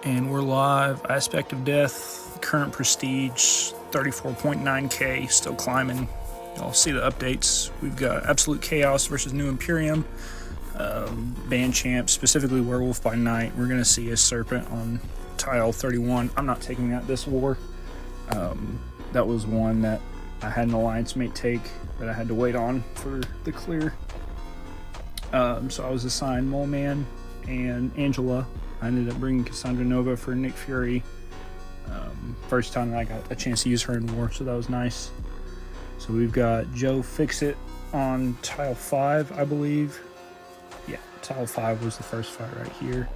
And we're live. Aspect of Death, current prestige, 34.9k, still climbing. Y'all see the updates. We've got Absolute Chaos versus New Imperium, band champ, specifically Werewolf by Night. We're going to see a Serpent on tile 31. I'm not taking that this war. That was one that I had an alliance mate take that I had to wait on for the clear. So I was assigned Moleman and Angela. I ended up bringing Cassandra Nova for Nick Fury. First time that I got a chance to use her in war, so that was nice. So we've got Joe Fixit on tile 5, I believe. Yeah, tile 5 was the first fight right here.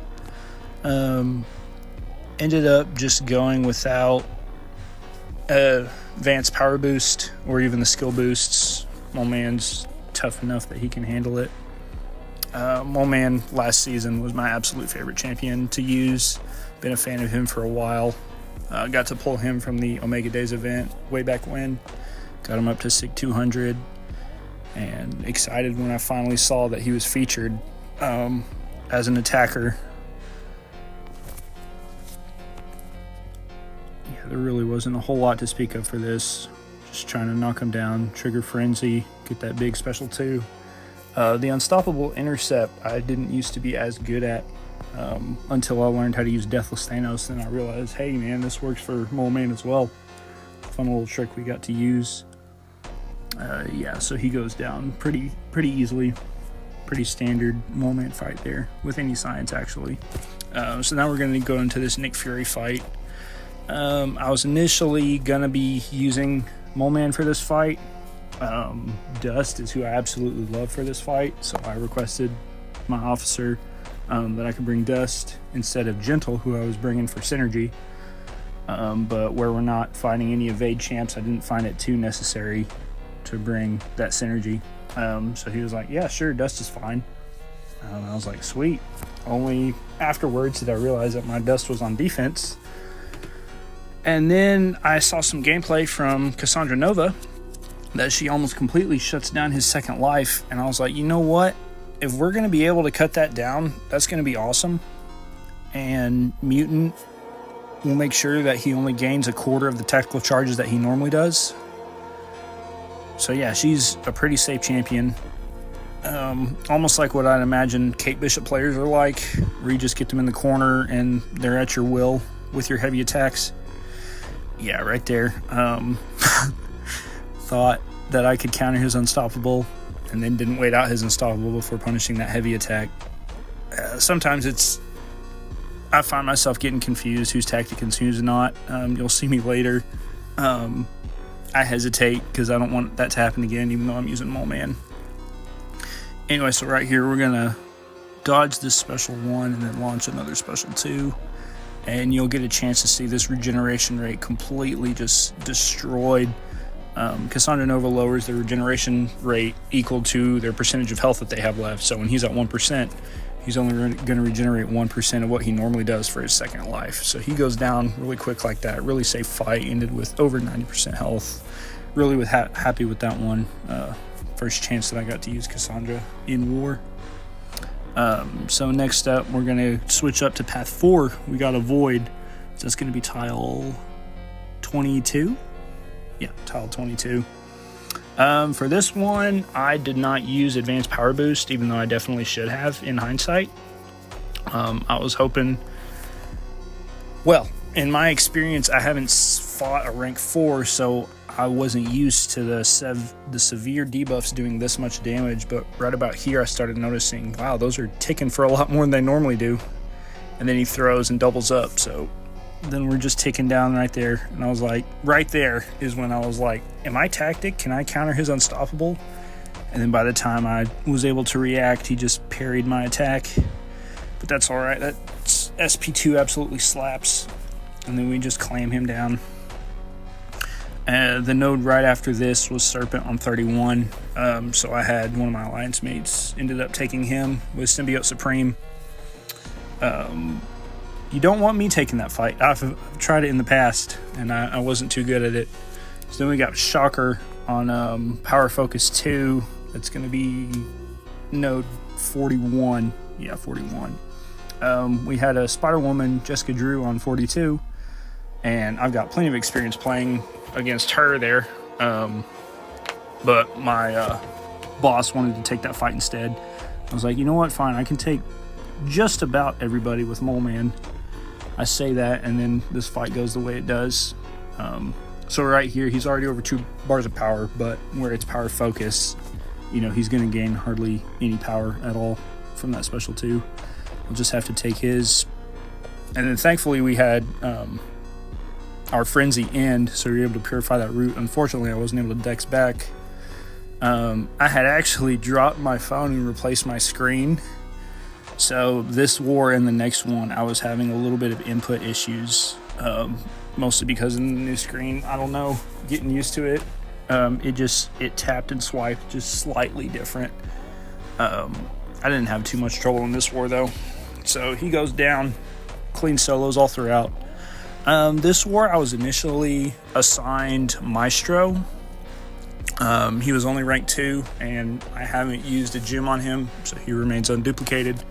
Ended up just going without advanced power boost or even the skill boosts. Moleman's tough enough that he can handle it. Moleman last season was my absolute favorite champion to use. Been a fan of him for a while. Got to pull him from the Omega Days event way back when. Got him up to SIG 200. And excited when I finally saw that he was featured as an attacker. Yeah, there really wasn't a whole lot to speak of for this. Just trying to knock him down, trigger Frenzy, get that big special 2. The Unstoppable Intercept I didn't used to be as good at until I learned how to use Deathless Thanos. Then I realized, hey man, this works for Moleman as well. Fun little trick we got to use. Yeah, so he goes down pretty easily. Pretty standard Moleman fight there with any science actually. So now we're going to go into this Nick Fury fight. I was initially going to be using Moleman for this fight. Dust is who I absolutely love for this fight, so I requested my officer that I could bring Dust instead of Gentle, who I was bringing for synergy. But where we're not fighting any evade champs, I didn't find it too necessary to bring that synergy. So he was like, yeah, sure, Dust is fine. I was like, sweet. Only afterwards did I realize that my Dust was on defense. And then I saw some gameplay from Cassandra Nova that she almost completely shuts down his second life, and I was like, you know what, if we're going to be able to cut that down, that's going to be awesome. And Mutant will make sure that he only gains a quarter of the tactical charges that he normally does. So yeah, she's a pretty safe champion, almost like what I'd imagine Kate Bishop players are like, where you just get them in the corner and they're at your will with your heavy attacks. Yeah, right there. Thought that I could counter his Unstoppable and then didn't wait out his Unstoppable before punishing that heavy attack. Sometimes I find myself getting confused who's tactic and who's not. You'll see me later. I hesitate because I don't want that to happen again, even though I'm using Moleman. Anyway, so right here we're gonna dodge this special 1 and then launch another special 2. And you'll get a chance to see this regeneration rate completely just destroyed. Cassandra Nova lowers their regeneration rate equal to their percentage of health that they have left. So when he's at 1%, he's only going to regenerate 1% of what he normally does for his second life. So he goes down really quick like that. Really safe fight, ended with over 90% health. Really happy with that one. First chance that I got to use Cassandra in war. So next up, we're going to switch up to path 4. We got a Void. So that's going to be tile 22. Yeah, tile 22. For this one, I did not use advanced power boost, even though I definitely should have in hindsight. I was hoping, well, in my experience, I haven't fought a rank 4, so I wasn't used to the severe debuffs doing this much damage, but right about here I started noticing, wow, those are ticking for a lot more than they normally do. And then he throws and doubles up, so then we're just ticking down right there. And I was like, right there is when I was like, am I tactic? Can I counter his Unstoppable? And then by the time I was able to react, he just parried my attack. But that's all right. That SP2 absolutely slaps. And then we just clam him down. The node right after this was Serpent on 31. So I had one of my alliance mates ended up taking him with Symbiote Supreme. You don't want me taking that fight. I've tried it in the past, and I wasn't too good at it. So then we got Shocker on Power Focus 2. That's going to be node 41. Yeah, 41. We had a Spider Woman, Jessica Drew, on 42, and I've got plenty of experience playing against her there. But my boss wanted to take that fight instead. I was like, you know what, fine, I can take just about everybody with Moleman. I say that, and then this fight goes the way it does. So right here, he's already over 2 bars of power, but where it's power focus, you know, he's going to gain hardly any power at all from that special 2. We'll just have to take his. And then thankfully we had our frenzy end, so we were able to purify that root. Unfortunately, I wasn't able to dex back. I had actually dropped my phone and replaced my screen. So this war and the next one, I was having a little bit of input issues, mostly because of the new screen. I don't know, getting used to it. It tapped and swiped just slightly different. I didn't have too much trouble in this war though. So he goes down, clean solos all throughout. This war I was initially assigned Maestro. He was only rank 2, and I haven't used a gem on him, so he remains unduplicated.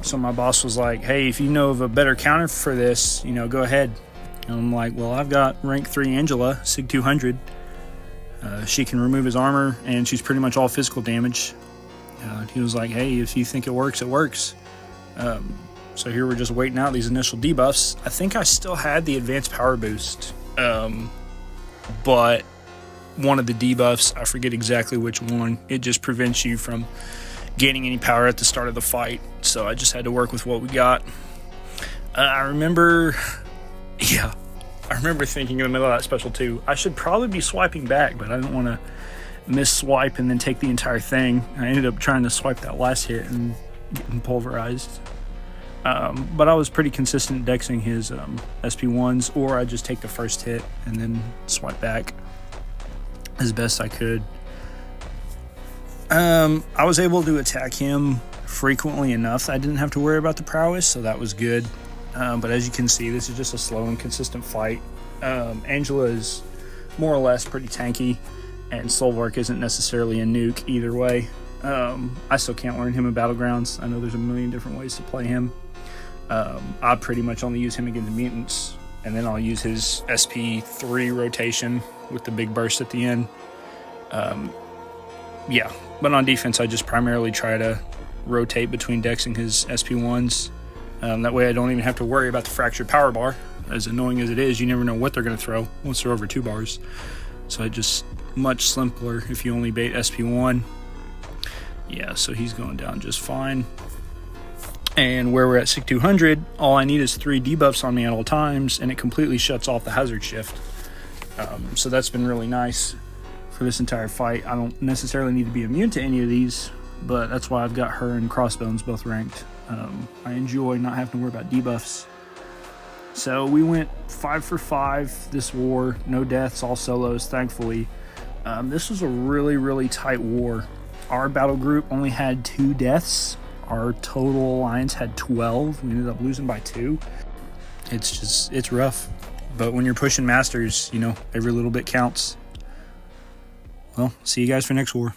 So my boss was like, hey, if you know of a better counter for this, you know, go ahead. And I'm like, well, I've got rank 3 Angela, Sig 200. She can remove his armor, and she's pretty much all physical damage. He was like, hey, if you think it works, it works. So here we're just waiting out these initial debuffs. I think I still had the advanced power boost, but one of the debuffs, I forget exactly which one, it just prevents you from gaining any power at the start of the fight. So I just had to work with what we got. I remember thinking in the middle of that special 2, I should probably be swiping back, but I didn't want to miss swipe and then take the entire thing. I ended up trying to swipe that last hit and getting pulverized. But I was pretty consistent dexing his SP1s, or I just take the first hit and then swipe back as best I could. I was able to attack him frequently enough that I didn't have to worry about the prowess, so that was good. But as you can see, this is just a slow and consistent fight. Angela is more or less pretty tanky, and Solvarch isn't necessarily a nuke either way. I still can't learn him in Battlegrounds. I know there's a million different ways to play him. I pretty much only use him against the mutants, and then I'll use his SP3 rotation with the big burst at the end. But on defense, I just primarily try to rotate between dexing his SP1s. That way I don't even have to worry about the fractured power bar. As annoying as it is, you never know what they're going to throw once they're over 2 bars. So I just much simpler if you only bait SP1. Yeah, so he's going down just fine. And where we're at Sig 200, all I need is 3 debuffs on me at all times, and it completely shuts off the hazard shift. So that's been really nice for this entire fight. I don't necessarily need to be immune to any of these, but that's why I've got her and Crossbones both ranked. I enjoy not having to worry about debuffs. So we went 5 for 5 this war, no deaths, all solos, thankfully. This was a really, really tight war. Our battle group only had 2 deaths. Our total alliance had 12. We ended up losing by 2. It's rough. But when you're pushing masters, you know, every little bit counts. Well, see you guys for next war.